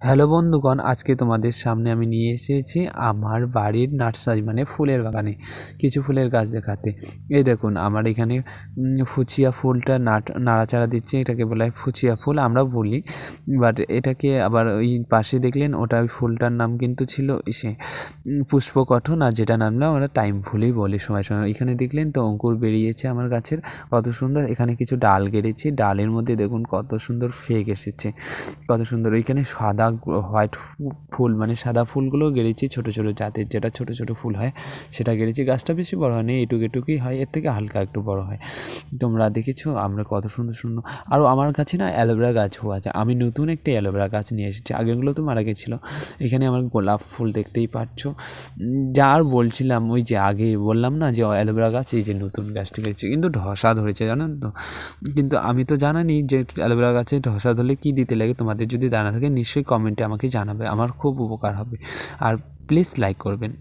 Hello বন্ধুগণ, আজকে তোমাদের সামনে আমি নিয়ে এসেছি আমার বাড়ির নার্সারি মানে ফুলের বাগানে কিছু ফুলের গাছ দেখাতে। এই দেখুন আমার এখানে ফুচিয়া ফুলটা নাড়াচাড়া দিচ্ছে, এটাকে বলা হয় ফুচিয়া ফুল আমরা বলি, বাট এটাকে আবার ওই পাশে দেখলেন ওটা ওই ফুলটার নাম কিন্তু ছিল সে পুষ্পকঠন, আর যেটা নাম না আমরা টাইম ফুলই বলি সময় সময়। এখানে দেখলেন তো অঙ্কুর বেরিয়েছে আমার গাছের, কত সুন্দর। এখানে কিছু ডাল গেড়েছি, ডালের মধ্যে দেখুন কত সুন্দর ফেক এসেছে, কত সুন্দর। ওইখানে সাদা হোয়াইট ফুল মানে সাদা ফুলগুলো গেড়েছি, ছোটো ছোটো জাতের যেটা ছোটো ছোটো ফুল হয় সেটা গেড়েছি। গাছটা বেশি বড় হয়নি, এটুকুই হয়, এর থেকে হালকা একটু বড় হয়। তোমরা দেখেছো আমরা কত সুন্দর সুন্দর। আরও আমার কাছে না অ্যালোভেরা গাছও আছে, আমি নতুন একটা অ্যালোভেরা গাছ নিয়ে এসেছি, আগেরগুলো তো মারা গেছিলো। এখানে আমার গোলাপ ফুল দেখতেই পাচ্ছ। যা আর বলছিলাম, ওই যে আগে বললাম না যে অ্যালোভেরা গাছ, এই যে নতুন গাছটি গেছে কিন্তু ধসা ধরেছে জানেন তো। কিন্তু আমি তো জানি যে অ্যালোভেরা গাছে ধসা ধরলে কী দিতে লাগে, তোমাদের যদি জানা থাকে নিশ্চয়ই কমেন্টে আমাকে জানাবে, আমার খুব উপকার হবে। আর প্লিজ লাইক করবেন।